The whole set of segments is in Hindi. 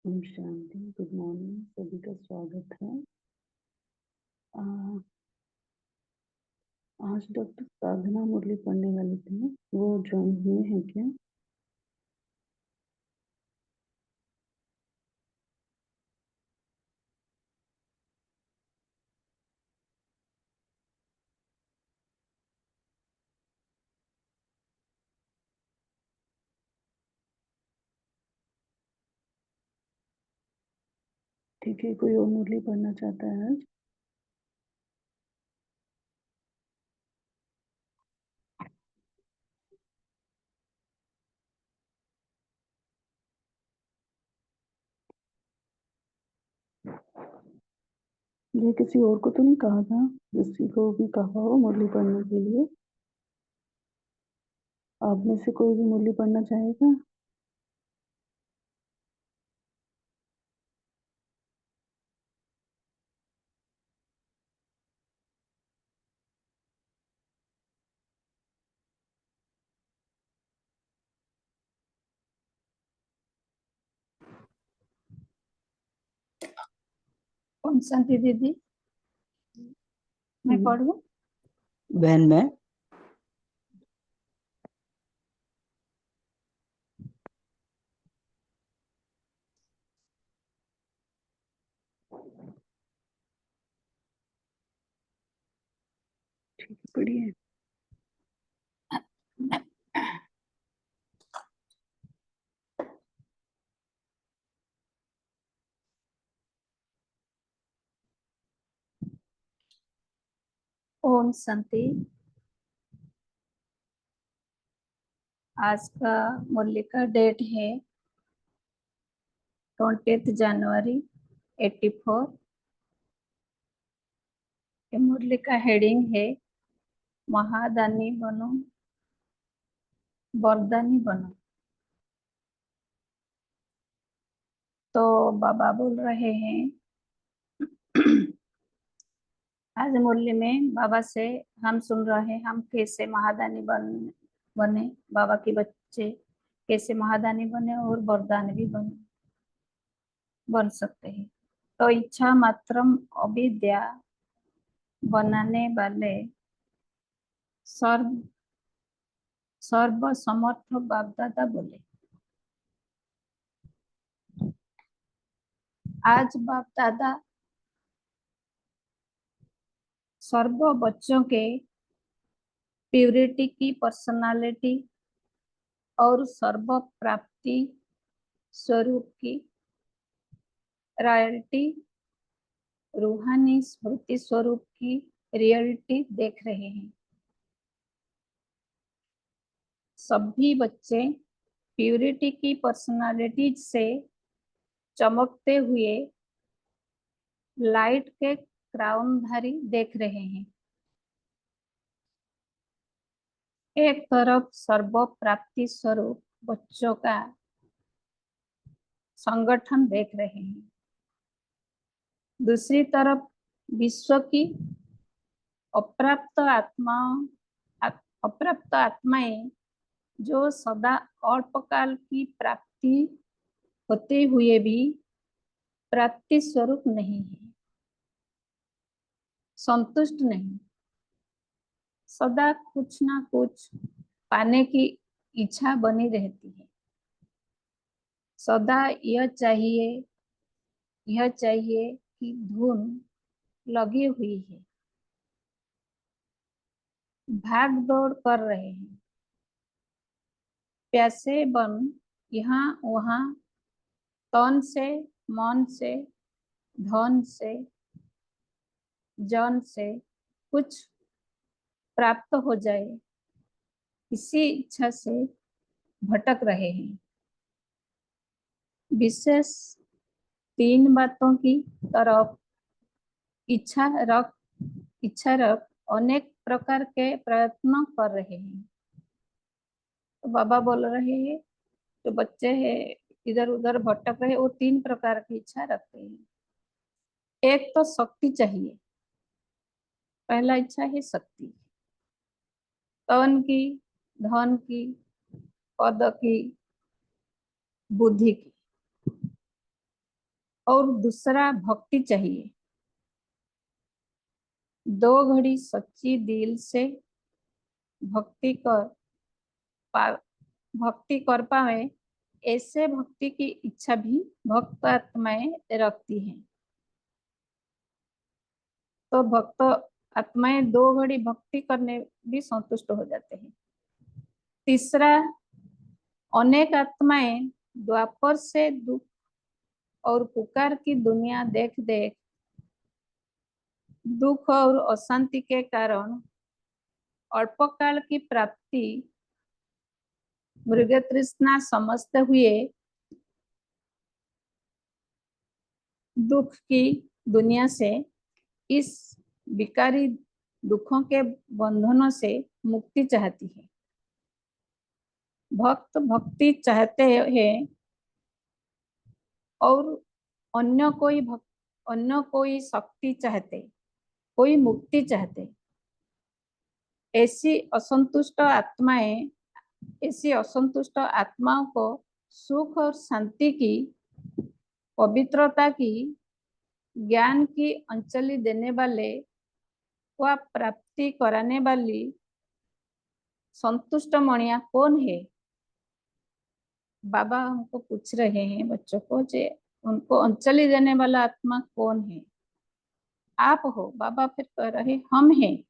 ओम शांति। गुड मॉर्निंग, सभी का स्वागत है। आ, आज डॉक्टर साधना मुरली पढ़ने वाली थी, वो ज्वाइन हुए हैं क्या? ठीक है, कोई और मुरली पढ़ना चाहता है आज? ये किसी और को तो नहीं कहा था? किसी को भी कहा हो मुरली पढ़ने के लिए? आप में से कोई भी मुरली पढ़ना चाहेगा? कौन शांति दीदी, मैं पढ़ूं? बहन में ठीक है, पढ़िए। ओम शांति। आज का मुरली का डेट है 20 जनवरी 84। ये मुरली का हेडिंग है महादानी बनो, वरदानी बनो। तो बाबा बोल रहे हैं आज मुरली में बाबा से हम सुन रहे हैं हम कैसे महादानी बने, बाबा के बच्चे कैसे महादानी बने और वरदान भी बन सकते हैं। तो इच्छा मात्रम अविद्या बनाने वाले सर्व समर्थ बाप दादा बोले, आज बाप दादा सर्व बच्चों के प्यूरिटी की पर्सनालिटी और सर्व प्राप्ति स्वरूप की रॉयल्टी रूहानी स्मृति स्वरूप की रियलिटी देख रहे हैं। सभी बच्चे प्यूरिटी की पर्सनालिटी से चमकते हुए लाइट के क्राउनधारी देख रहे हैं। एक तरफ सर्व प्राप्ति स्वरूप बच्चों का संगठन देख रहे हैं, दूसरी तरफ विश्व की अप्राप्त आत्माएं जो सदा अल्पकाल की प्राप्ति होते हुए भी प्राप्ति स्वरूप नहीं है, संतुष्ट नहीं, सदा कुछ ना कुछ पाने की इच्छा बनी रहती है। सदा यह चाहिए कि धुन लगी हुई है, भाग दौड़ कर रहे हैं, प्यासे बन यहाँ वहाँ तन से, मन से, धन से, जन से कुछ प्राप्त हो जाए, इसी इच्छा से भटक रहे हैं। विशेष तीन बातों की तरफ इच्छा रख अनेक प्रकार के प्रयत्न कर रहे हैं। तो बाबा बोल रहे हैं जो बच्चे हैं इधर उधर भटक रहे, वो तीन प्रकार की इच्छा रखते हैं। एक तो शक्ति चाहिए, पहला इच्छा है शक्ति, तन की, धन की, पद की, बुद्धि की। और दूसरा भक्ति चाहिए। 2 घड़ी सच्ची दिल से भक्ति कर भक्ति कर पाए, ऐसे भक्ति की इच्छा भी भक्त आत्माएं रखती हैं। तो भक्त आत्माएं 2 घड़ी भक्ति करने भी संतुष्ट हो जाते हैं। तीसरा, अनेक आत्माएं द्वापर से दुख और पुकार की दुनिया देख देख दुख और अशांति के कारण अल्पकाल की प्राप्ति मृग तृष्णा समझते हुए दुख की दुनिया से, इस विकारी दुखों के बंधनों से मुक्ति चाहती है। भक्त भक्ति चाहते हैं और अन्य कोई शक्ति चाहते, कोई मुक्ति चाहते। ऐसी असंतुष्ट आत्माओं को सुख और शांति की, पवित्रता की, ज्ञान की अंजलि देने वाले व प्राप्ति कराने वाली संतुष्ट मणिया कौन है? बाबा हमको पूछ रहे हैं बच्चों को, जे उनको अंजलि देने वाला आत्मा कौन है? आप हो। बाबा फिर कह रहे हम हैं।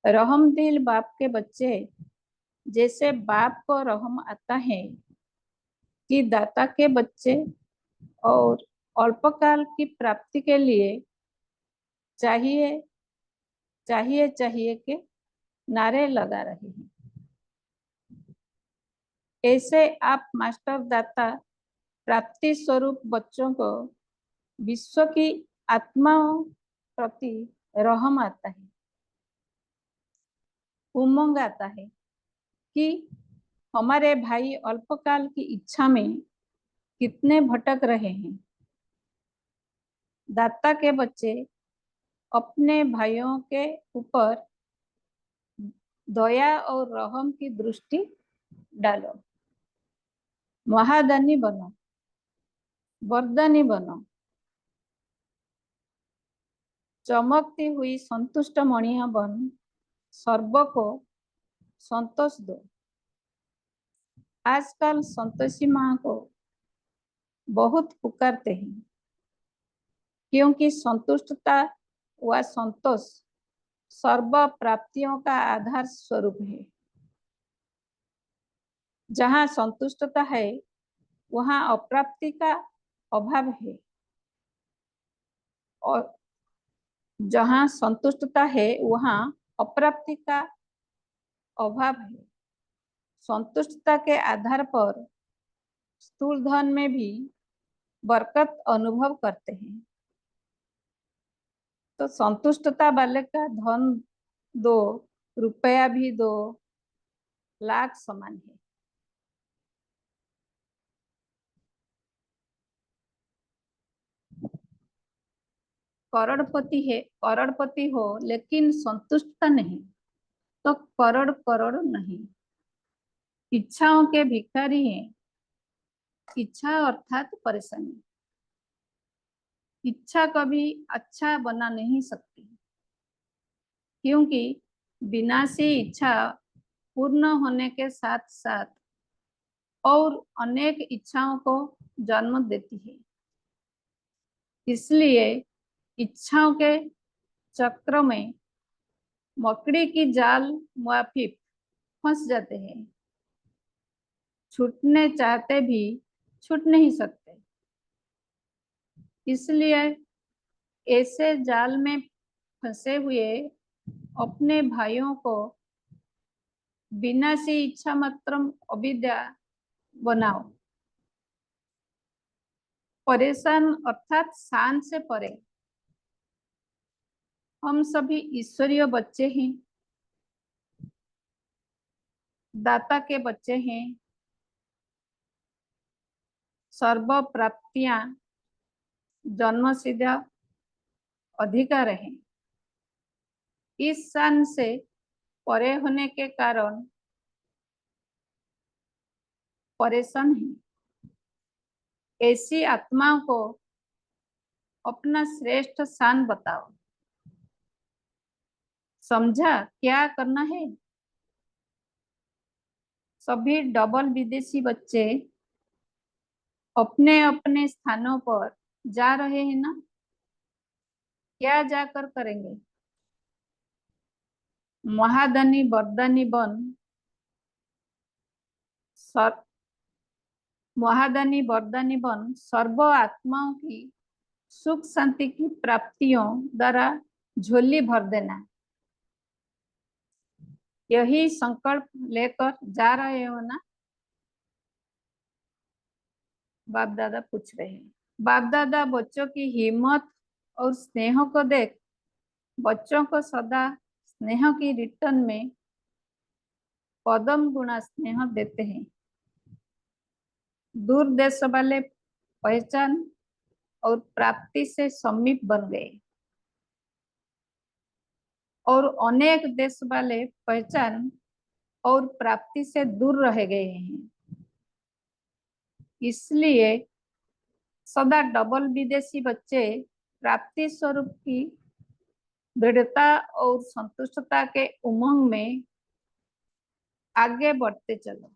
रहम दिल बाप के बच्चे, जैसे बाप को रहम आता है कि दाता के बच्चे और अल्पकाल की प्राप्ति के लिए चाहिए चाहिए चाहिए के नारे लगा रहे हैं, ऐसे आप मास्टर दाता प्राप्ति स्वरूप बच्चों को विश्व की आत्माओं प्रति रहम आता है, उमंग आता है कि हमारे भाई अल्पकाल की इच्छा में कितने भटक रहे हैं। दाता के बच्चे अपने भाइयों के ऊपर दया और रहम की दृष्टि डालो। महादानी बनो, वरदानी बनो, चमकती हुई संतुष्ट मणिया बन सर्व को संतोष दो। आजकल संतोषी माँ को बहुत पुकारते हैं, क्योंकि संतुष्टता व संतोष सर्व प्राप्तियों का आधार स्वरूप है। जहाँ संतुष्टता है वहाँ अप्राप्ति का अभाव है, और जहाँ संतुष्टता है वहाँ अप्राप्ति का अभाव है। संतुष्टता के आधार पर स्थूल धन में भी बरकत अनुभव करते हैं। तो संतुष्टता वाले का धन दो, रुपया भी दो, लाख समान है। करोड़पति हो लेकिन संतुष्टता नहीं, तो करोड़ करोड़ नहीं। इच्छाओं के भिखारी हैं। इच्छा अर्थात परेशानी। इच्छा कभी अच्छा बना नहीं सकती, क्योंकि विनाशी इच्छा पूर्ण होने के साथ साथ और अनेक इच्छाओं को जन्म देती है। इसलिए इच्छाओं के चक्र में मकड़ी की जाल मुआफिक फंस जाते हैं, छूटने चाहते भी छूट नहीं सकते। इसलिए ऐसे जाल में फंसे हुए अपने भाइयों को विनाशी इच्छा मात्र अविद्या बनाओ। परेशान अर्थात शान से परे। हम सभी ईश्वरीय बच्चे हैं, दाता के बच्चे हैं। सर्व प्राप्तियां जन्म सिद्ध अधिकार है। इस शान से परे होने के कारण परेशान है। ऐसी आत्माओं को अपना श्रेष्ठ स्थान बताओ। समझा क्या करना है? सभी डबल विदेशी बच्चे अपने अपने स्थानों पर जा रहे हैं ना? क्या जाकर करेंगे? महादानी वरदानी बन सर महादानी वरदानी बन सर्व आत्माओं की सुख शांति की प्राप्तियों द्वारा झोली भर देना। यही संकल्प लेकर जा रहे हो ना? बाप दादा पूछ रहे हैं। बाप दादा बच्चों की हिम्मत और स्नेह को देख बच्चों को सदा स्नेह की रिटर्न में पदम गुणा स्नेह देते हैं। दूर देश वाले पहचान और प्राप्ति से समीप बन गए और अनेक देश वाले पहचान और प्राप्ति से दूर रह गए हैं। इसलिए सदा डबल विदेशी बच्चे प्राप्ति स्वरूप की दृढ़ता और संतुष्टता के उमंग में आगे बढ़ते चलो।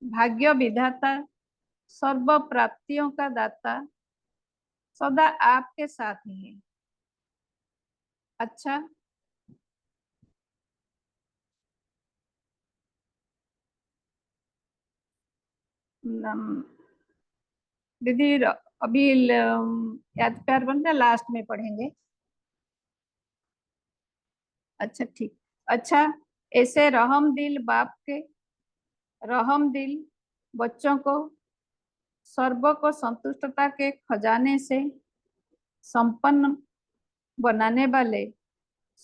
भाग्य विधाता सर्व प्राप्तियों का दाता सदा आपके साथ ही है। अच्छा, दीदी अभी याद प्यार बनता लास्ट में पढ़ेंगे। अच्छा ठीक। अच्छा, ऐसे रहम दिल बाप के रहम दिल बच्चों को सर्व को संतुष्टता के खजाने से संपन्न बनाने वाले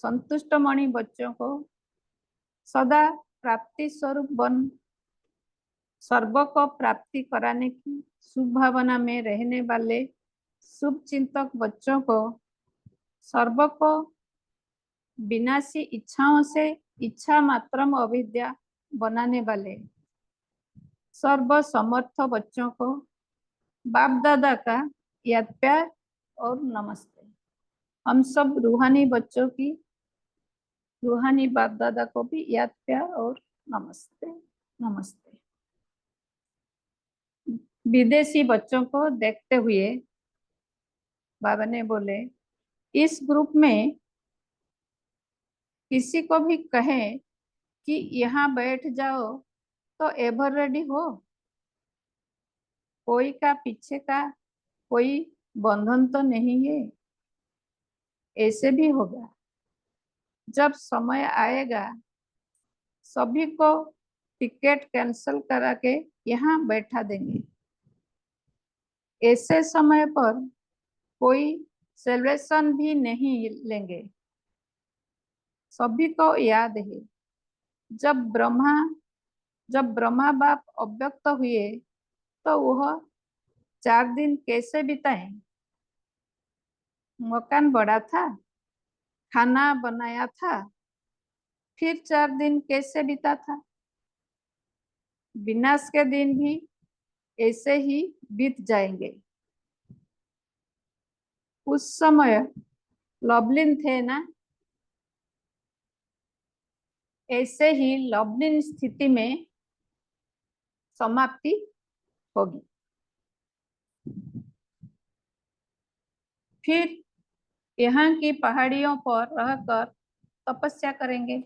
संतुष्ट मणि बच्चों को सदा प्राप्ति स्वरूप बन सर्व को प्राप्ति कराने की शुभ भावना में रहने वाले शुभ चिंतक बच्चों को सर्व को विनाशी इच्छाओं से इच्छा मात्रम अविद्या बनाने वाले सर्व समर्थ बच्चों को बाप दादा का याद प्यार और नमस्ते। हम सब रूहानी बच्चों की रूहानी बाप दादा को भी याद प्यार और नमस्ते नमस्ते। विदेशी बच्चों को देखते हुए बाबा ने बोले, इस ग्रुप में किसी को भी कहे कि यहाँ बैठ जाओ तो एवर रेडी हो। कोई का पीछे का कोई बंधन तो नहीं है। ऐसे भी होगा जब समय आएगा सभी को टिकट कैंसिल करा के यहाँ बैठा देंगे। ऐसे समय पर कोई सेलिब्रेशन भी नहीं लेंगे। सभी को याद है जब ब्रह्मा बाप अव्यक्त हुए तो वह 4 दिन कैसे बिताए? मकान बड़ा था, खाना बनाया था, फिर 4 दिन कैसे बीता था? विनाश के दिन भी ऐसे ही बीत जाएंगे। उस समय लवलीन थे ना? ऐसे ही लवलीन स्थिति में समाप्ति होगी। फिर यहाँ की पहाड़ियों पर रहकर तपस्या करेंगे।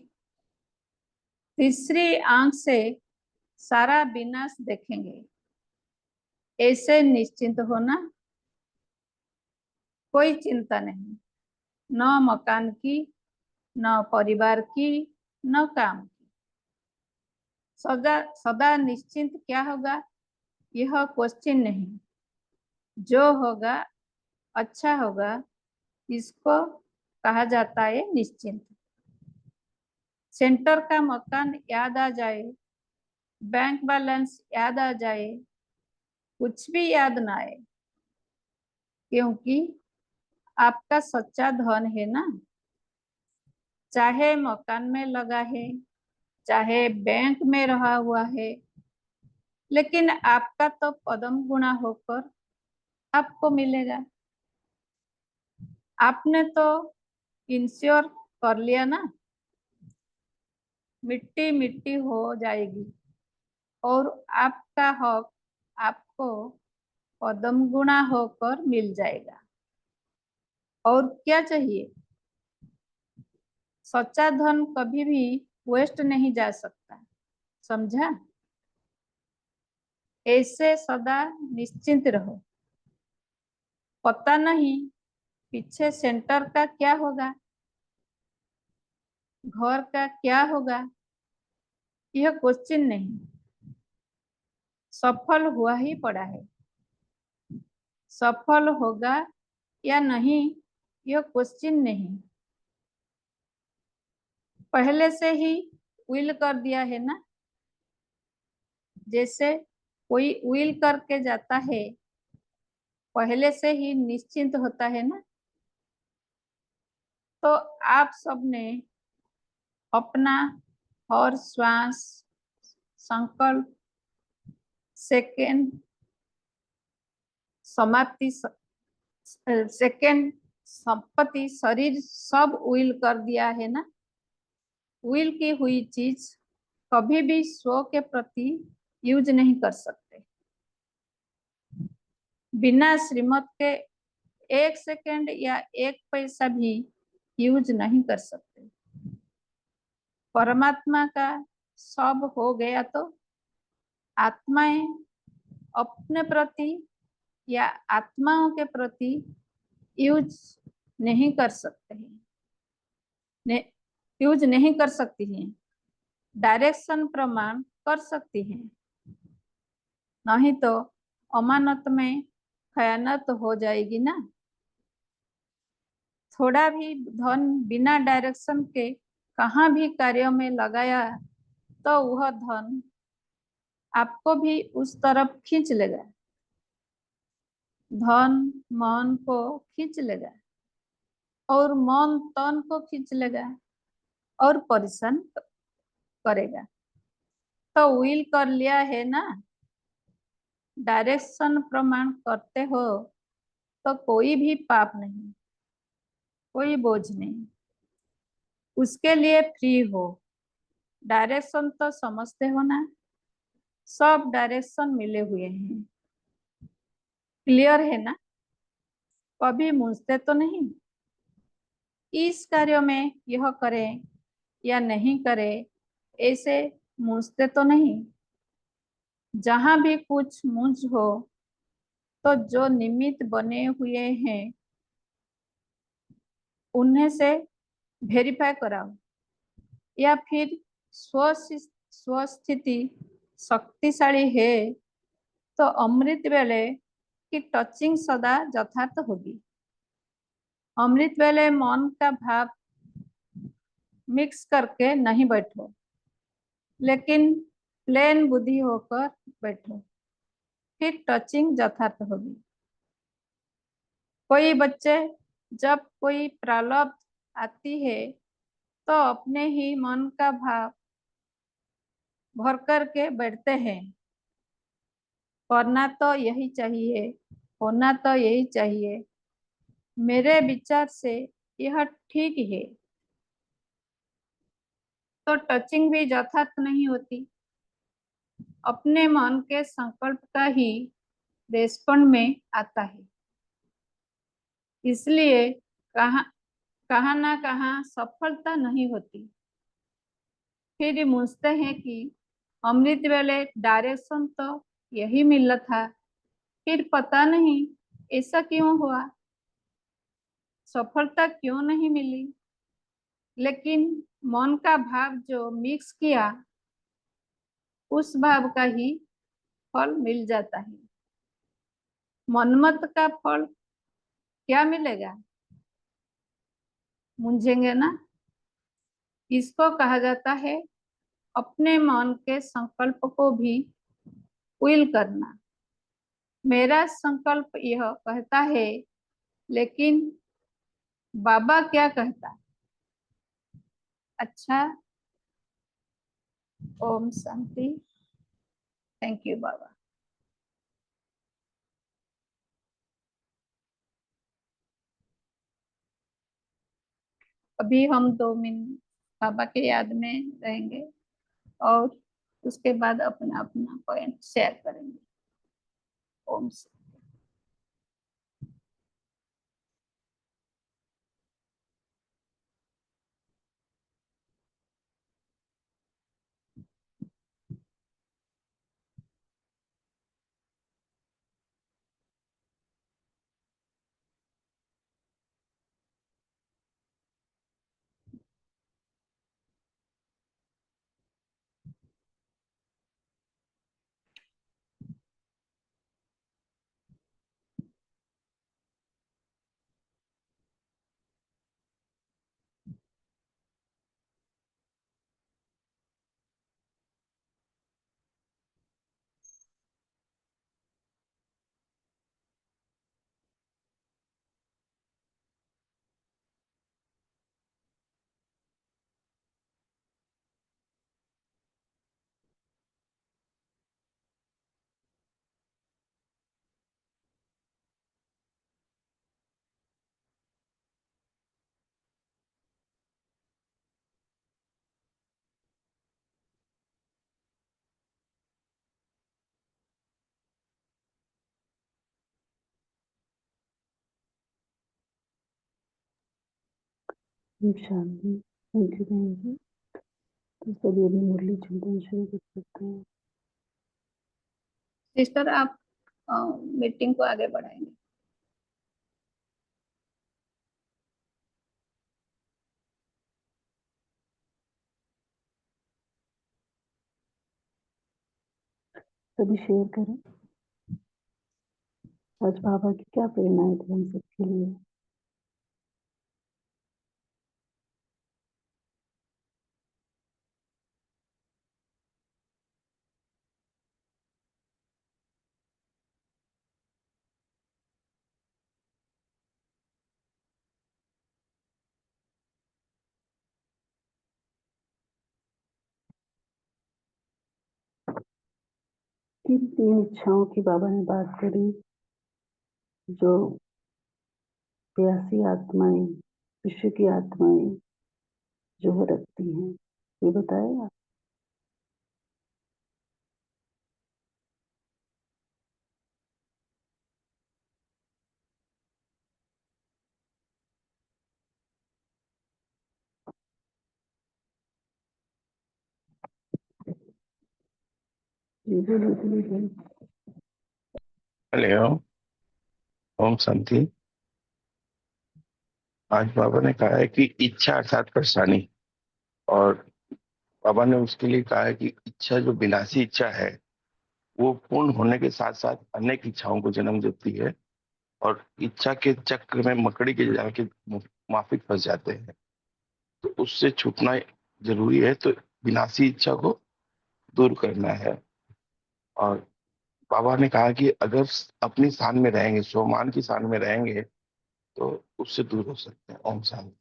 तीसरी आंख से सारा विनाश देखेंगे। ऐसे निश्चिंत होना, कोई चिंता नहीं, न मकान की, न परिवार की, न काम की। सदा सदा निश्चिंत क्या होगा यह क्वेश्चन नहीं। जो होगा अच्छा होगा, इसको कहा जाता है निश्चिंत। सेंटर का मकान याद आ जाए, बैंक बैलेंस याद आ जाए, कुछ भी याद ना आए, क्योंकि आपका सच्चा धन है ना। चाहे मकान में लगा है, चाहे बैंक में रहा हुआ है, लेकिन आपका तो पदम गुणा होकर आपको मिलेगा। आपने तो इंश्योर कर लिया ना, मिट्टी मिट्टी हो जाएगी और आपका हक आपको पदम गुणा होकर मिल जाएगा। और क्या चाहिए? सच्चा धन कभी भी वेस्ट नहीं जा सकता, समझा? ऐसे सदा निश्चिंत रहो। पता नहीं पीछे सेंटर का क्या होगा, घर का क्या होगा, यह क्वेश्चन नहीं, सफल हुआ ही पड़ा है। सफल होगा या नहीं यह क्वेश्चन नहीं, पहले से ही विल कर दिया है ना। जैसे कोई विल करके जाता है, पहले से ही निश्चिंत होता है ना। तो आप सबने अपना हर श्वास, संकल्प, सेकेंड समाप्ति, सेकेंड संपत्ति, शरीर सब विल कर दिया है ना। विल की हुई चीज कभी भी स्व के प्रति यूज नहीं कर सकते। बिना श्रीमत के एक सेकेंड या एक पैसा भी यूज नहीं कर सकते। परमात्मा का सब हो गया तो आत्माएं अपने प्रति या आत्माओं के प्रति यूज नहीं कर सकते हैं, यूज नहीं कर सकती हैं। डायरेक्शन प्रमाण कर सकती हैं, नहीं तो अमानत में खयानत हो जाएगी ना। थोड़ा भी धन बिना डायरेक्शन के कहाँ भी कार्य में लगाया तो वह धन आपको भी उस तरफ खींच लेगा, धन मन को खींच लेगा और मन तन को खींच लेगा और परेशान करेगा। तो विल कर लिया है ना, डायरेक्शन प्रमाण करते हो तो कोई भी पाप नहीं, कोई बोझ नहीं, उसके लिए फ्री हो। डायरेक्शन तो समझते हो ना, सब डायरेक्शन मिले हुए हैं, क्लियर है ना। कभी मूंझते तो नहीं, इस कार्य में यह करें या नहीं करें, ऐसे मूंझते तो नहीं। जहां भी कुछ मूंझ हो तो जो निमित्त बने हुए हैं उन्हें से वेरीफाई कराओ, या फिर स्वस्थिति शक्तिशाली है तो अमृत वेले की टचिंग सदा यथार्थ होगी। अमृत वेले मन का भाव मिक्स करके नहीं बैठो, लेकिन प्लेन बुद्धि होकर बैठो, फिर टचिंग यथार्थ होगी। कोई बच्चे जब कोई प्रलोभ आती है तो अपने ही मन का भाव भर करके बैठते हैं, करना तो यही चाहिए, होना तो यही चाहिए, मेरे विचार से यह ठीक है। तो टचिंग भी यथार्थ नहीं होती, अपने मन के संकल्प का ही रेस्पॉन्ड में आता है। इसलिए कहाँ कहाँ ना कहाँ सफलता नहीं होती। फिर पूछते हैं कि अमृत वेले डायरेक्शन तो यही मिला था, फिर पता नहीं ऐसा क्यों हुआ, सफलता क्यों नहीं मिली। लेकिन मन का भाव जो मिक्स किया उस भाव का ही फल मिल जाता है। मनमत का फल क्या मिलेगा, मुझेंगे ना। इसको कहा जाता है अपने मन के संकल्प को भी विल करना। मेरा संकल्प यह कहता है, लेकिन बाबा क्या कहता। अच्छा, ओम शांति। थैंक यू बाबा। अभी हम 2 मिनट बाबा के याद में रहेंगे और उसके बाद अपना अपना पॉइंट शेयर करेंगे। ओम से। शांति। थैंक यू बहन जी। तो सभी अभी मुरली चिंतन शुरू कर सकते हैं। सिस्टर आप मीटिंग को आगे बढ़ाएंगे। सभी शेयर करें। आज बाबा की क्या प्रेरणाएं थी हम सबके लिए। किन 3 इच्छाओं की बाबा ने बात करी जो प्यासी आत्माएं, विश्व की आत्माएं जो है रखती हैं, ये बताएगा। जी बोलिए बोलिए। हेलो। ओम शांति। आज बाबा ने कहा है कि इच्छा अर्थात परेशानी, और बाबा ने उसके लिए कहा है कि इच्छा जो विनाशी इच्छा है वो पूर्ण होने के साथ साथ अनेक इच्छाओं को जन्म देती है, और इच्छा के चक्र में मकड़ी के जाल के माफिक फंस जाते हैं। तो उससे छूटना जरूरी है, तो विनाशी इच्छा को दूर करना है। और बाबा ने कहा कि अगर अपनी शान में रहेंगे, स्वमान की शान में रहेंगे, तो उससे दूर हो सकते हैं। ओम शांति।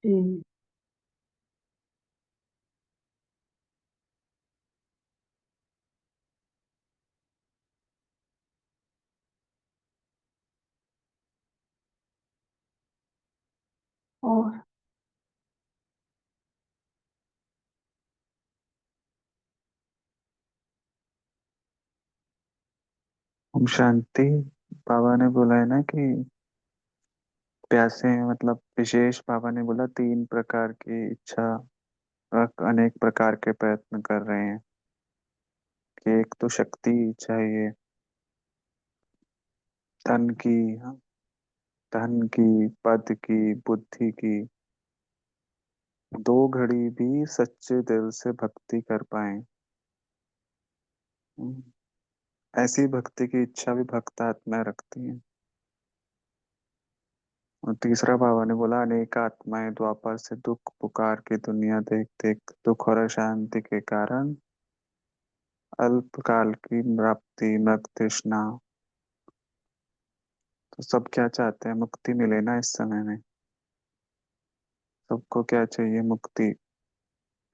जी। और ओम शांति। बाबा ने बोला है ना कि प्यासे मतलब विशेष, बाबा ने बोला 3 प्रकार की इच्छा अनेक प्रकार के प्रयत्न कर रहे हैं कि एक तो शक्ति चाहिए, धन की, हाँ, धन की, पद की, बुद्धि की, 2 घड़ी भी सच्चे दिल से भक्ति कर पाए। हम्म, ऐसी भक्ति की इच्छा भी भक्त आत्मा रखती है। और तीसरा बाबा ने बोला अनेक आत्माएं द्वापर से दुख पुकार के दुनिया देख देख दुख और अशांति के कारण अल्पकाल की प्राप्ति मृग तृष्णा। तो सब क्या चाहते हैं? मुक्ति मिले ना इस समय में। सबको क्या चाहिए? मुक्ति।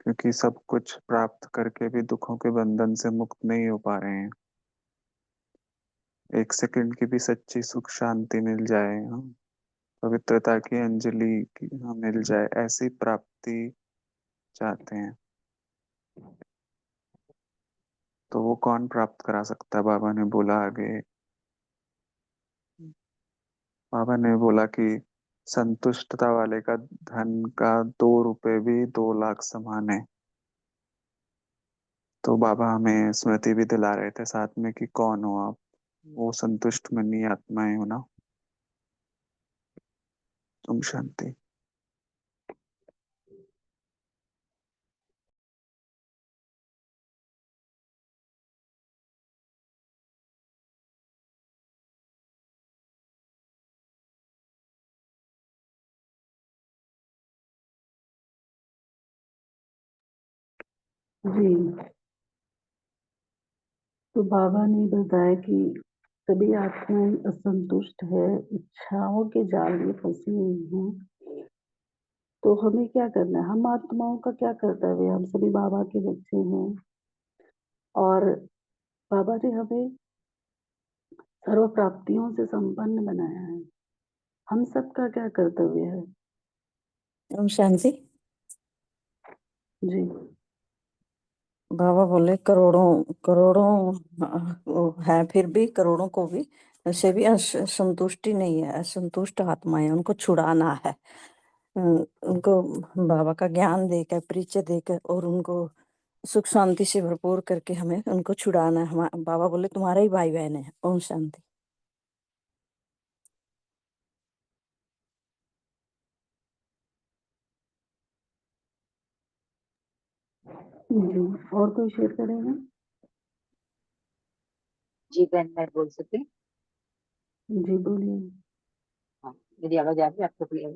क्योंकि सब कुछ प्राप्त करके भी दुखों के बंधन से मुक्त नहीं हो पा रहे हैं। एक सेकंड की भी सच्ची सुख शांति मिल जाए, पवित्रता की अंजलि मिल जाए, ऐसी प्राप्ति चाहते हैं। तो वो कौन प्राप्त करा सकता है? बाबा ने बोला आगे, बाबा ने बोला कि संतुष्टता वाले का धन का 2 रुपए भी 2 लाख समान है। तो बाबा हमें स्मृति भी दिला रहे थे साथ में कि कौन हो आप? वो संतुष्ट मनी आत्माएं हो ना। तुम शांति। जी, तो बाबा ने बताया कि सभी आत्माएं असंतुष्ट है, इच्छाओं के जाल में फंसी हुई हैं। तो हमें क्या करना है? हम आत्माओं का क्या कर्तव्य है? हम सभी बाबा के बच्चे हैं और बाबा ने हमें सर्व प्राप्तियों से संपन्न बनाया है। हम सबका क्या कर्तव्य है? ओम शांति। जी, बाबा बोले करोड़ों करोड़ों वो है, फिर भी करोड़ों को भी से भी संतुष्टि नहीं है, असंतुष्ट आत्माएं, उनको छुड़ाना है। उनको बाबा का ज्ञान देकर, परिचय देकर और उनको सुख शांति से भरपूर करके हमें उनको छुड़ाना है। बाबा बोले तुम्हारे ही भाई बहन है। ओम शांति। जी, और कोई शेयर करेगा? जी बहन, मैं बोल सकती? जी बोलिए। हाँ, मेरी आवाज आ रही है आपको क्लियर?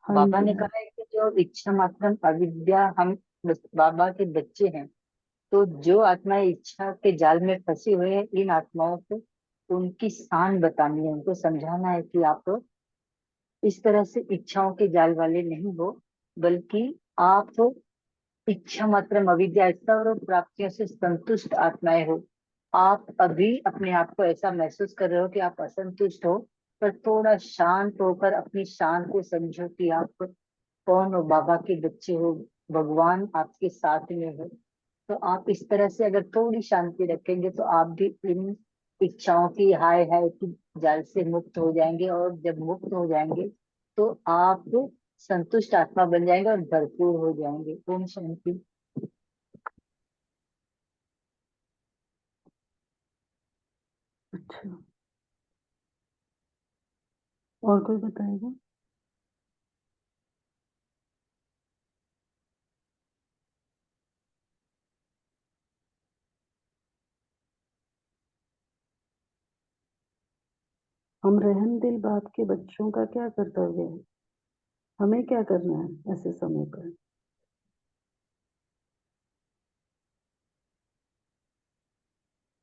हाँ बाबा जी, ने कहा है कि जो इच्छा मात्रम अविद्या, हम बाबा के बच्चे हैं। तो जो आत्माएं इच्छा के जाल में फंसी हुई है, इन आत्माओं को उनकी शान बतानी है, उनको समझाना है कि आप इस तरह से इच्छाओं के जाल वाले नहीं हो, बल्कि आप इच्छा मात्रम अविद्या सर्व प्राप्तियों से संतुष्ट आत्माएं हो। आप अभी अपने आप को ऐसा महसूस कर रहे हो कि आप असंतुष्ट हो, पर थोड़ा शांत होकर अपनी शान को समझो कि आप कौन हो, बाबा के बच्चे हो, भगवान आपके साथ में है। तो आप इस तरह से अगर थोड़ी शांति रखेंगे तो आप भी इन इच्छाओं की हाय हाय की जाल से मुक्त हो जाएंगे, और जब मुक्त हो जाएंगे तो आप संतुष्ट आत्मा बन जाएंगे और भरपूर हो जाएंगे। ओम शांति। अच्छा, और कोई बताएगा? हम रहम दिल बाप के बच्चों का क्या कर्तव्य है? हमें क्या करना है ऐसे समय पर?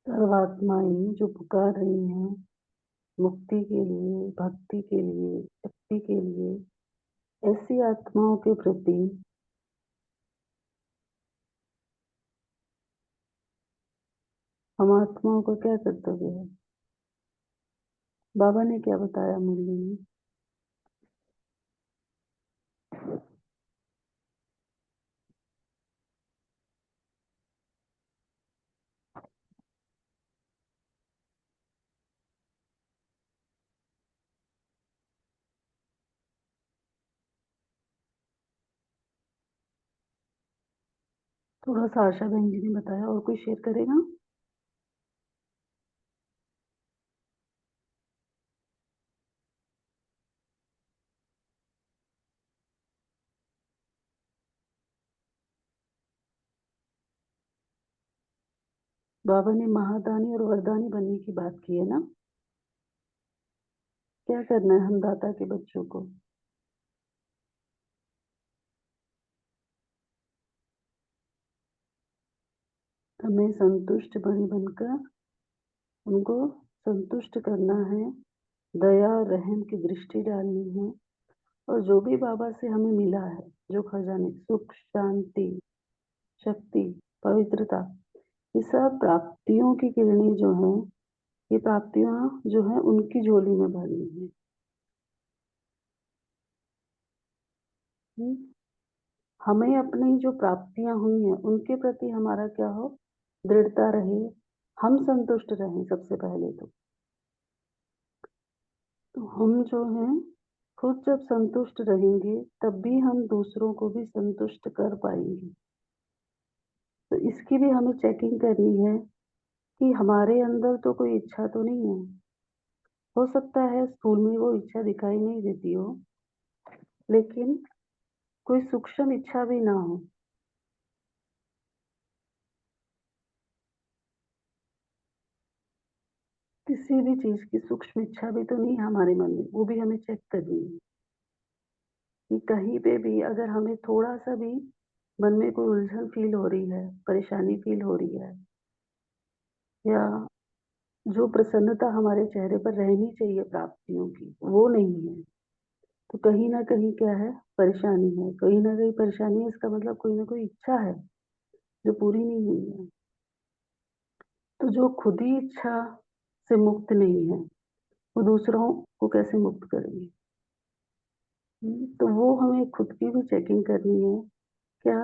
सर्वात्माएं जो पुकार रही हैं मुक्ति के लिए, भक्ति के लिए, शक्ति के लिए, ऐसी आत्माओं के प्रति हम आत्माओं का क्या कर्तव्य है? बाबा ने क्या बताया मुरली में? थोड़ा सा आशा बहन जी ने बताया, और कोई शेयर करेगा? बाबा ने महादानी और वरदानी बनने की बात की है ना? क्या करना है हम दाता के बच्चों को? हमें संतुष्ट बनी बनकर उनको संतुष्ट करना है, दया और रहम की दृष्टि डालनी है और जो भी बाबा से हमें मिला है, जो खजाने सुख, शांति, शक्ति, पवित्रता, ये सब प्राप्तियों की किरणें जो हैं, ये प्राप्तियां जो हैं उनकी झोली में भरी हैं। हमें अपनी जो प्राप्तियां हुई हैं उनके प्रति हमारा क्या हो, दृढ़ता रहे, हम संतुष्ट रहें सबसे पहले तो हम जो हैं खुद जब संतुष्ट रहेंगे तब भी हम दूसरों को भी संतुष्ट कर पाएंगे। तो इसकी भी हमें चेकिंग करनी है कि हमारे अंदर तो कोई इच्छा तो नहीं है। हो सकता है स्कूल में वो इच्छा दिखाई नहीं देती हो, लेकिन कोई सूक्ष्म इच्छा भी ना हो। किसी भी चीज की सूक्ष्म इच्छा भी तो नहीं है हमारे मन में, वो भी हमें चेक करनी है कि कहीं पे भी अगर हमें थोड़ा सा भी मन में कोई उलझन फील हो रही है, परेशानी फील हो रही है, या जो प्रसन्नता हमारे चेहरे पर रहनी चाहिए प्राप्तियों की वो नहीं है, तो कहीं ना कहीं क्या है, परेशानी है। कहीं ना कहीं परेशानी है, इसका मतलब कोई ना कोई इच्छा है जो पूरी नहीं हुई है। तो जो खुद ही इच्छा से मुक्त नहीं है, वो दूसरों को कैसे मुक्त करेंगे? तो वो हमें खुद की भी चेकिंग करनी है। क्या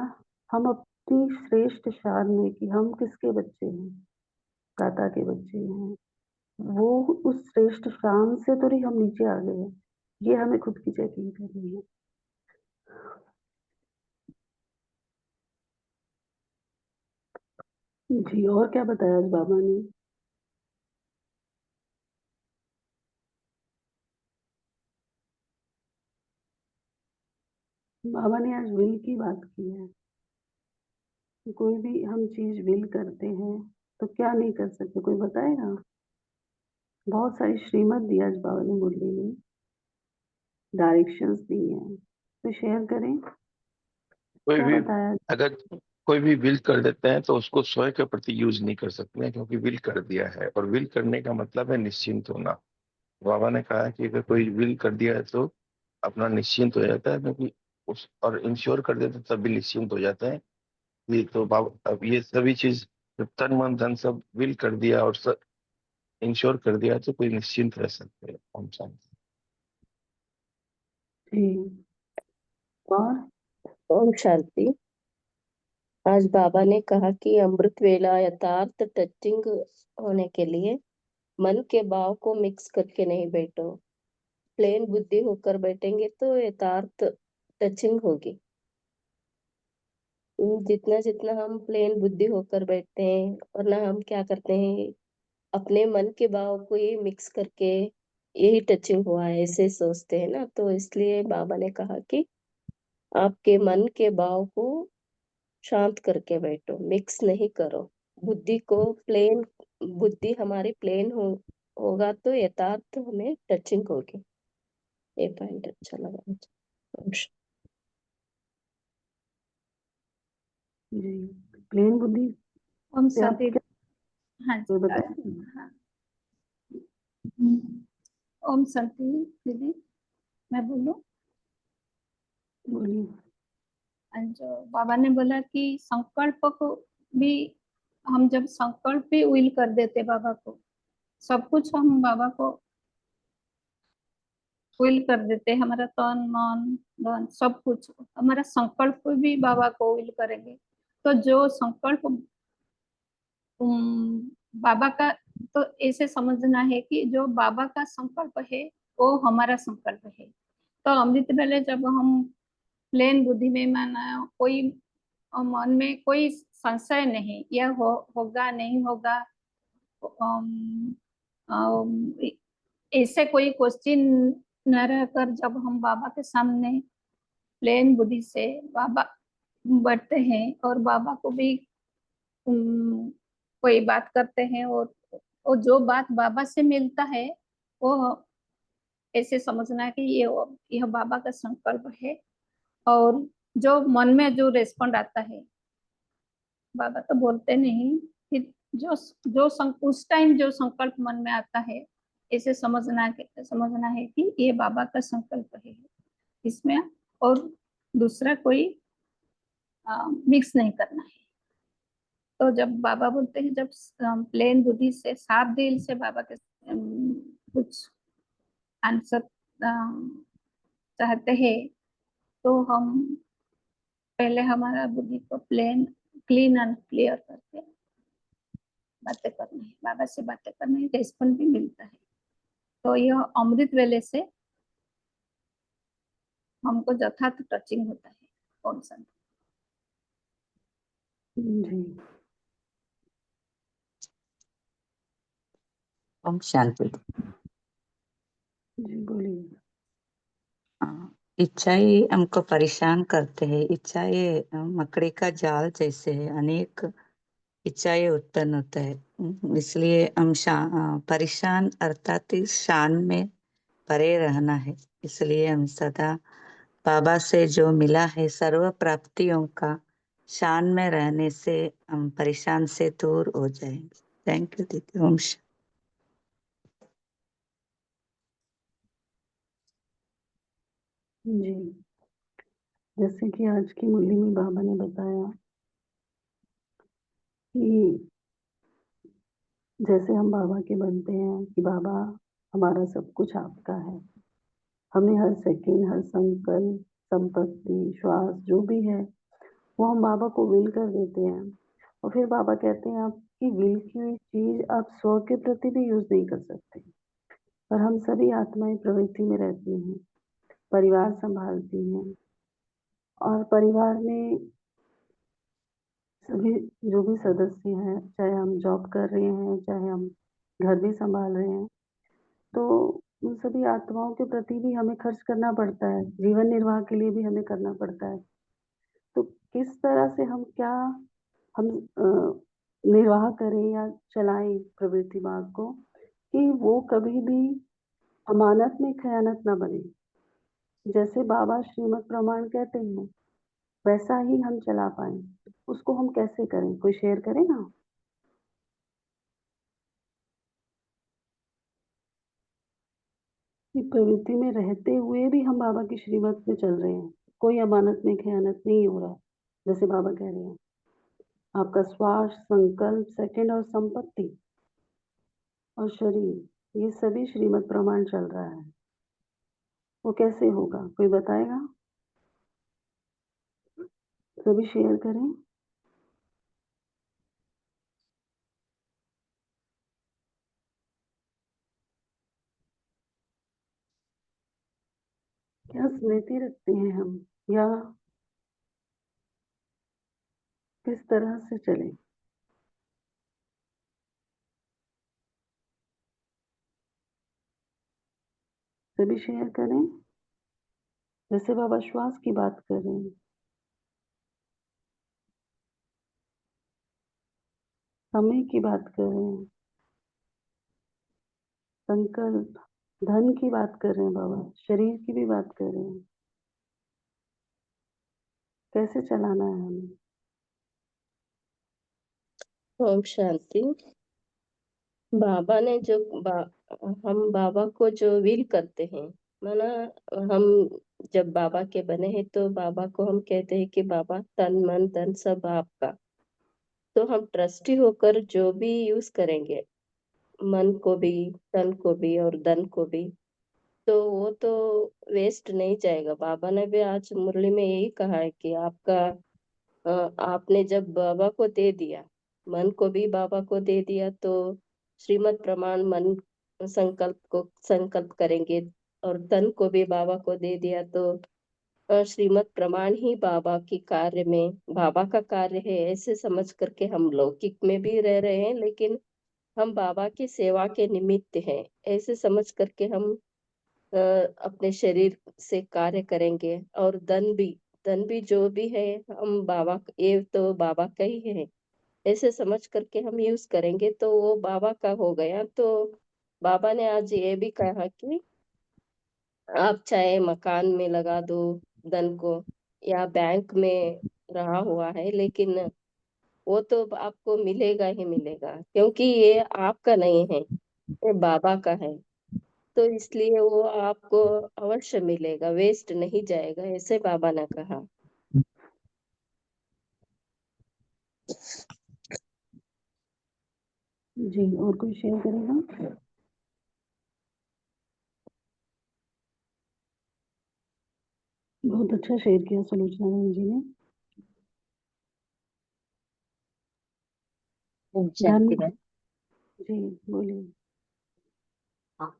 हम अपनी श्रेष्ठ शान में कि हम किसके बच्चे हैं, दाता के बच्चे हैं, वो उस श्रेष्ठ शान से तो नहीं हम नीचे आ गए हैं, ये हमें खुद की चेकिंग करनी है। जी, और क्या बताया आज बाबा ने? बाबा ने आज विल की बात की है। कोई भी हम चीज विल करते हैं तो क्या नहीं कर सकते, कोई बताएगा? बहुत सारी श्रीमत दी आज बाबा ने मुरली में, डायरेक्शंस दी हैं, तो शेयर करें कोई क्या भी बताया। अगर कोई भी विल कर देते हैं तो उसको स्वयं के प्रति यूज नहीं कर सकते हैं, क्योंकि विल कर दिया है, और विल करने का मतलब है निश्चिंत होना। बाबा ने कहा कि अगर कोई विल कर दिया है तो अपना निश्चिंत हो जाता है, क्योंकि उस और इंश्योर कर देते तब भी निश्चिंत हो जाता है। ये तो बाबा अब ये सभी चीज जब तन मन धन सब विल कर दिया और सब इंश्योर कर दिया तो कोई निश्चिंत रह सकते हैं। हम शांति। जी, और ओम शांति। आज बाबा ने कहा कि अमृत वेला यथार्थ टचिंग होने के लिए मन के भाव को मिक्स करके नहीं बैठो। प्लेन बुद्धि होकर बैठेंगे तो यथार्थ टचिंग होगी। जितना जितना हम प्लेन बुद्धि होकर बैठते हैं और ना हम क्या करते हैं, अपने मन के भाव को ही मिक्स करके यही टचिंग हुआ है ऐसे सोचते हैं ना, तो इसलिए बाबा ने कहा कि आपके मन के भाव को शांत करके बैठो, मिक्स नहीं करो। बुद्धि को प्लेन, बुद्धि हमारी प्लेन होगा तो यथार्थ हमें टचिंग होगी। ये पॉइंट अच्छा लगा मुझे। जी, प्लेन बुद्धि ओम से आप शांति। क्या हाँ कोई जी। बताएं? हाँ। ओम शांति दीदी, मैं बोलूं? बोलिए। जो बाबा ने बोला कि संकल्प को भी, हम जब संकल्प भी विल कर देते बाबा को, सब कुछ हम बाबा को विल कर देते, हमारा तन मन धन सब कुछ हमारा संकल्प भी बाबा को विल करेंगे, तो जो संकल्प बाबा का, तो ऐसे समझना है कि जो बाबा का संकल्प है वो हमारा संकल्प है। तो अमृत वेले जब हम प्लेन बुद्धि में माना, कोई मन में कोई संशय नहीं, यह होगा नहीं होगा, अम, अम, ऐसे कोई क्वेश्चन न रहकर जब हम बाबा के सामने प्लेन बुद्धि से बाबा बैठते हैं और बाबा को भी कोई बात करते हैं, और जो बात बाबा से मिलता है वो ऐसे समझना कि यह बाबा का संकल्प है। और जो मन में जो रेस्पॉन्ड आता है, बाबा तो बोलते नहीं, फिर जो जो उस टाइम जो संकल्प मन में आता है, ऐसे समझना है कि ये बाबा का संकल्प है। इसमें और दूसरा कोई मिक्स नहीं करना है। तो जब बाबा बोलते हैं, जब प्लेन बुद्धि से साफ दिल से बाबा के कुछ आंसर चाहते हैं, तो हम पहले हमारा बुद्धि को प्लेन क्लीन एंड क्लियर करके बातें करना है, बाबा से बातें करना है, रेस्पॉन्स भी मिलता है। तो यह अमृत वेले से हमको यथार्थ टचिंग होता है कौन सा। जी ओम शांति। जी बोलिए। इच्छाएं हमको परेशान करते हैं। इच्छाएं मकड़ी का जाल जैसे है, अनेक इच्छाएं उत्पन्न होता है। इसलिए हम परेशान अर्थात इस शान में परे रहना है। इसलिए हम सदा बाबा से जो मिला है सर्व प्राप्तियों का शान में रहने से हम परेशान से दूर हो जाएंगे। थैंक यू दीदी। ओम शांति। जी जैसे कि आज की मुरली में बाबा ने बताया कि जैसे हम बाबा के बनते हैं कि बाबा हमारा सब कुछ आपका है, हमें हर सेकंड, हर संकल्प, संपत्ति, श्वास जो भी है वो हम बाबा को विल कर देते हैं। और फिर बाबा कहते हैं आपकी विल की हुई चीज आप स्व के प्रति भी यूज नहीं कर सकते। पर हम सभी आत्माएं प्रवृत्ति में रहती हैं, परिवार संभालती हैं, और परिवार में सभी जो भी सदस्य हैं, चाहे हम जॉब कर रहे हैं, चाहे हम घर भी संभाल रहे हैं, तो उन सभी आत्माओं के प्रति भी हमें खर्च करना पड़ता है, जीवन निर्वाह के लिए भी हमें करना पड़ता है। तो किस तरह से हम निर्वाह करें या चलाएं प्रवृत्ति मार्ग को कि वो कभी भी अमानत में खयानत ना बने। जैसे बाबा श्रीमद् प्रमाण कहते हैं वैसा ही हम चला पाए। उसको हम कैसे करें, कोई शेयर करे ना। कि प्रवृत्ति में रहते हुए भी हम बाबा की श्रीमत में चल रहे हैं, कोई अमानत में खयानत नहीं हो रहा। जैसे बाबा कह रहे हैं आपका श्वास, संकल्प, सेकंड और संपत्ति और शरीर, ये सभी श्रीमद् प्रमाण चल रहा है। वो कैसे होगा, कोई बताएगा? सभी शेयर करें। क्या स्मृति रखते हैं हम, या किस तरह से चले? सभी शेयर करें। जैसे बाबा श्वास की बात कर रहे हैं, समय की बात कर रहे हैं, संकल्प, धन की बात कर रहे हैं बाबा, शरीर की भी बात कर रहे हैं। कैसे चलाना है हमें? ओम शांति। बाबा ने जो हम बाबा को जो विल करते हैं, माना हम जब बाबा के बने हैं तो बाबा को हम कहते हैं कि बाबा तन मन धन सब आपका। तो हम ट्रस्टी होकर जो भी यूज करेंगे, मन को भी, तन को भी और धन को भी, तो वो तो वेस्ट नहीं जाएगा। बाबा ने भी आज मुरली में यही कहा है कि आपने जब बाबा को दे दिया, मन को भी बाबा को दे दिया, तो श्रीमद् प्रमाण मन संकल्प को संकल्प करेंगे, और तन को भी बाबा को दे दिया तो श्रीमद् प्रमाण ही बाबा की कार्य में बाबा का कार्य है, ऐसे समझ करके हम लौकिक में भी रह रहे हैं, लेकिन हम बाबा की सेवा के निमित्त हैं, ऐसे समझ करके हम अपने शरीर से कार्य करेंगे। और धन भी जो भी है हम बाबा, ये तो बाबा का ही है, ऐसे समझ करके हम यूज करेंगे तो वो बाबा का हो गया। तो बाबा ने आज ये भी कहा कि आप चाहे मकान में लगा दो धन को, या बैंक में रहा हुआ है, लेकिन वो तो आपको मिलेगा ही मिलेगा, क्योंकि ये आपका नहीं है, ये बाबा का है। तो इसलिए वो आपको अवश्य मिलेगा, वेस्ट नहीं जाएगा, ऐसे बाबा ने कहा। जी, और कोई शेयर करेगा? बहुत अच्छा शेयर किया सुलोचना बहन जी ने। ओम शांति धन्यवाद। बहन। जी, बोलिए। हाँ,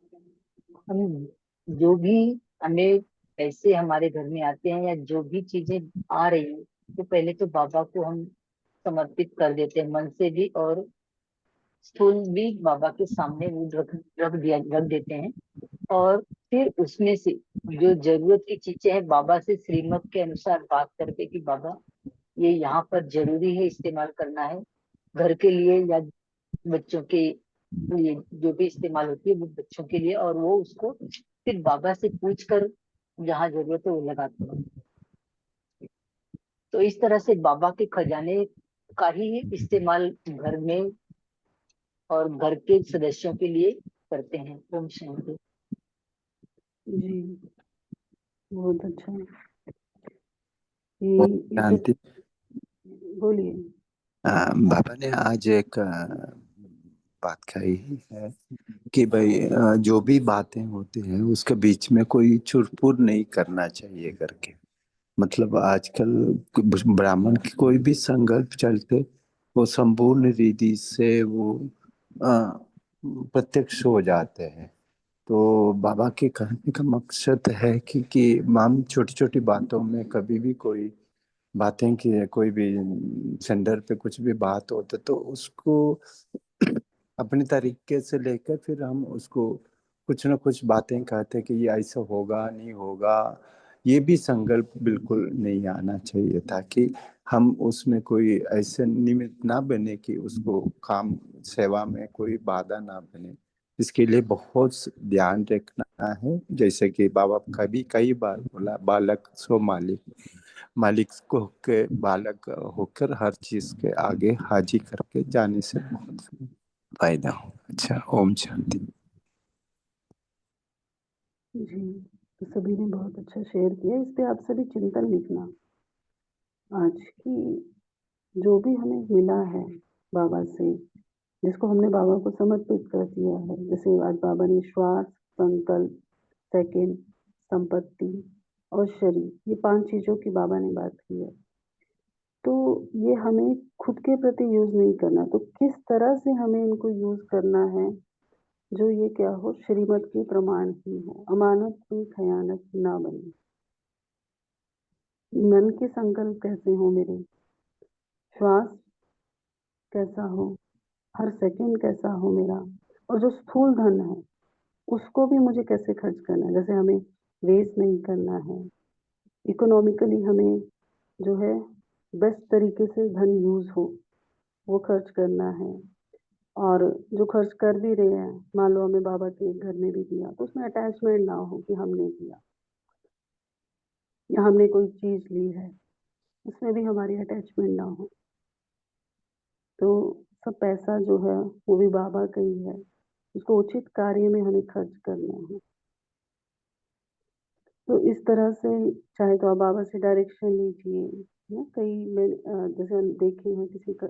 हम जो भी हमें पैसे हमारे घर में आते हैं या जो भी चीजें आ रही हैं, तो पहले तो बाबा को हम समर्पित कर देते हैं मन से भी, और स्थूल भी बाबा के सामने वो रख देते हैं। और फिर उसमें से जो जरूरत की चीजें हैं, बाबा से श्रीमत के अनुसार बात करके कि बाबा ये यहाँ पर जरूरी है, इस्तेमाल करना है घर के लिए या बच्चों के लिए, जो भी इस्तेमाल होती है वो बच्चों के लिए, और वो उसको फिर बाबा से पूछ कर जहाँ जरूरत है वो लगाते हैं। तो इस तरह से बाबा के खजाने का ही इस्तेमाल घर में और घर के सदस्यों के लिए करते हैं। ओम शांति। जी, बहुत अच्छा। ये इसे शांति। बोलिए। बाबा ने आज एक बात कही है कि भाई जो भी बातें होती हैं उसके बीच में कोई चुरपुर नहीं करना चाहिए करके। मतलब आजकल ब्राह्मण की कोई भी संकल्प चलते वो संपूर्ण रीति से वो प्रत्यक्ष हो जाते हैं। तो बाबा के कहने का मकसद है कि हम छोटी छोटी बातों में कभी भी कोई बातें की, कोई भी सेंडर पे कुछ भी बात हो तो उसको अपने तरीके से लेकर फिर हम उसको कुछ ना कुछ बातें कहते कि ये ऐसा होगा नहीं होगा, ये भी संकल्प बिल्कुल नहीं आना चाहिए, ताकि हम उसमें कोई ऐसे निमित्त ना बने कि उसको काम सेवा में कोई बाधा ना बने। इसके लिए बहुत ध्यान रखना है। जैसे कि बाबा कभी कई बार बोला, बालक सो मालिक, मालिक को के बालक होकर हर चीज के आगे हाजिर करके जाने से बहुत फायदा हो। अच्छा, ओम शांति। जी, तो सभी ने बहुत अच्छा शेयर किया। इस पे आप सभी चिंतन लिखना। आज की जो भी हमें मिला है बाबा से, जिसको हमने बाबा को समर्पित कर दिया है, जैसे आज बाबा ने श्वास, संकल्प, सेकंड, संपत्ति और शरीर, ये 5 चीजों की बाबा ने बात की है। तो ये हमें खुद के प्रति यूज नहीं करना, तो किस तरह से हमें इनको यूज करना है, जो ये क्या हो, श्रीमत के प्रमाण ही हो। अमानत की खयानत ना बने। मन के संकल्प कैसे हो मेरे, श्वास कैसा हो, हर सेकंड कैसा हो मेरा, और जो स्थूल धन है उसको भी मुझे कैसे खर्च करना है। जैसे हमें वेस्ट नहीं करना है, इकोनॉमिकली हमें जो है बेस्ट तरीके से धन यूज हो वो खर्च करना है। और जो खर्च कर भी रहे हैं, मान लो हमें बाबा के घर में भी दिया, तो उसमें अटैचमेंट ना हो कि हमने दिया या हमने कोई चीज ली है, उसमें भी हमारी अटैचमेंट ना हो। तो सब पैसा जो है वो भी बाबा का ही है, उसको उचित कार्य में हमें खर्च करना है। तो इस तरह से चाहे तो आप बाबा से डायरेक्शन लीजिए ना। जैसे हम देखे हैं,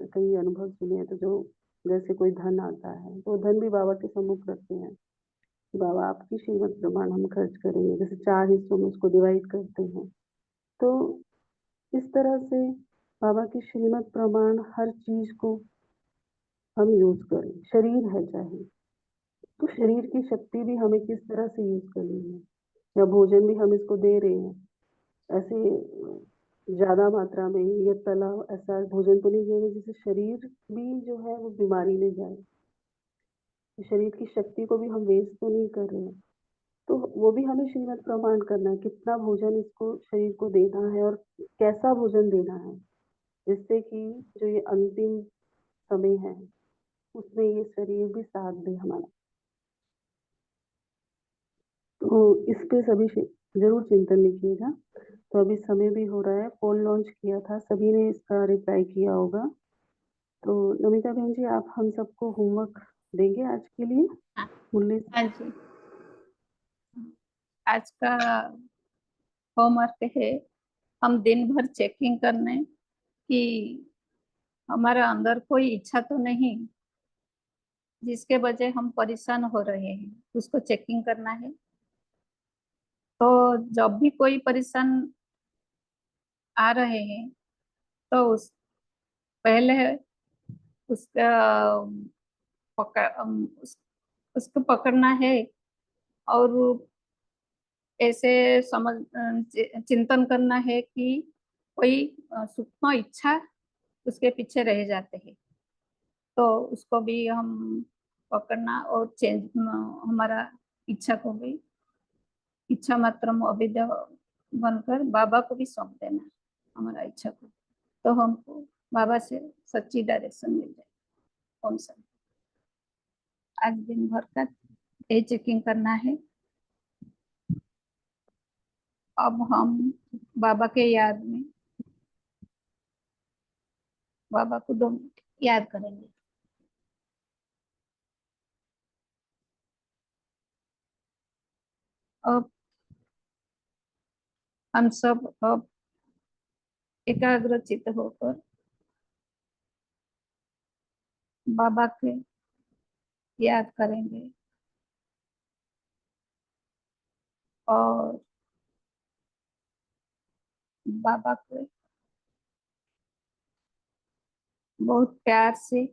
कई अनुभव सुने हैं, तो जो जैसे कोई धन आता है तो धन भी बाबा के सम्मुख रखते हैं कि बाबा आपकी श्रीमत प्रमाण हम खर्च करेंगे। जैसे 4 हिस्सों में उसको डिवाइड करते हैं। तो इस तरह से बाबा की श्रीमत प्रमाण हर चीज को हम यूज करें। शरीर है चाहे, तो शरीर की शक्ति भी हमें किस तरह से यूज करनी है, या भोजन भी हम इसको दे रहे हैं ऐसे ज्यादा मात्रा में या तला ऐसा भोजन तो नहीं दे रहे जिससे शरीर भी जो है वो बीमारी में जाए। शरीर की शक्ति को भी हम वेस्ट तो नहीं कर रहे हैं। तो वो भी हमें श्रीमत प्रमाण करना है, कितना भोजन इसको शरीर को देना है और कैसा भोजन देना है, जिससे कि जो ये अंतिम समय है उसमें ये शरीर भी साथ दे हमारा। तो इस पे सभी जरूर चिंतन लिखिएगा। तो अभी समय भी हो रहा है, पोल लॉन्च किया था, सभी ने इसका रिप्लाई किया होगा। तो नमिता बहन जी, आप हम सबको होमवर्क देंगे आज के लिए? हाँ। मुरली हाँ जी। आज का होमवर्क है, हम दिन भर चेकिंग करने कि हमारा अंदर कोई इच्छा तो नहीं जिसके वजह हम परेशान हो रहे हैं, उसको चेकिंग करना है। तो जब भी कोई परेशान आ रहे हैं तो पहले उसका उसको पकड़ना है और ऐसे चिंतन करना है कि कोई सूक्ष्म इच्छा उसके पीछे रह जाते हैं, तो उसको भी हम पकड़ना और चेंज हमारा इच्छा को भी इच्छा मात्र अविद्या बनकर बाबा को भी सौंप देना हमारा इच्छा को, तो हमको बाबा से सच्ची डायरेक्शन मिल जाए। ओम शांति। आज दिन भर का ये चेकिंग करना है। अब हम बाबा के याद में बाबा को 2 मिनट याद करेंगे। अब हम सब अब एकाग्रचित होकर बाबा के याद करेंगे और बाबा को बहुत प्यार से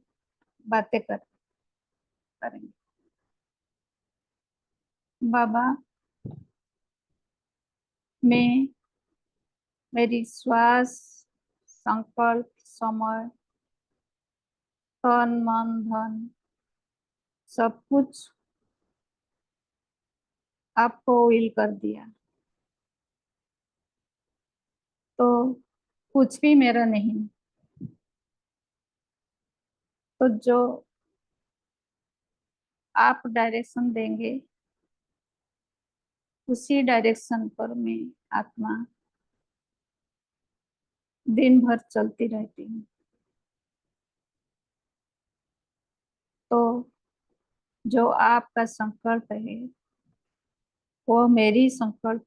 बातें करेंगे। बाबा, मैं मेरी श्वास, संकल्प, समय, तन, मन, धन सब कुछ आपको विल कर दिया, तो कुछ भी मेरा नहीं। तो जो आप डायरेक्शन देंगे उसी डायरेक्शन पर मैं आत्मा दिन भर चलती रहती हूँ। तो जो आपका संकल्प है वो मेरी संकल्प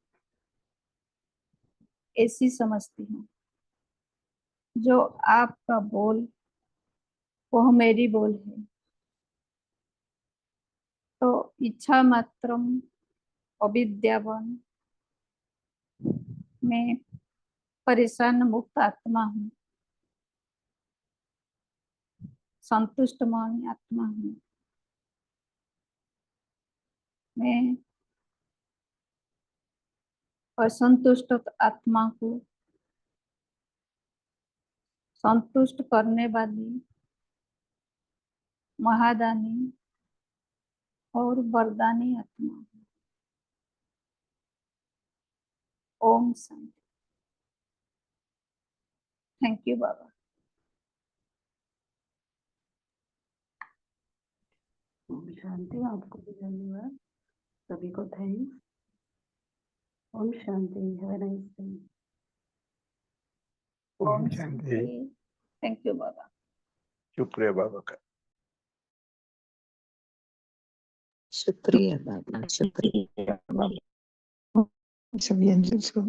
ऐसी समझती हूँ, जो आपका बोल वो मेरी बोल है। तो इच्छा मात्रम अविद्यावन मैं परेशान मुक्त आत्मा हूँ, संतुष्ट मन आत्मा हूँ। मैं असंतुष्ट आत्मा को संतुष्ट करने वाली महादानी और वरदानी आत्मा हूँ। ओम शांति। थैंक यू बाबा। ओम शांति। आपको भी धन्यवाद। सभी को थैंक्स। ओम शांति। Have a nice day. ओम शांति। थैंक यू बाबा। शुक्रिया बाबा का। शुक्रिया बाबा, शुक्रिया। सभी एंजल्स को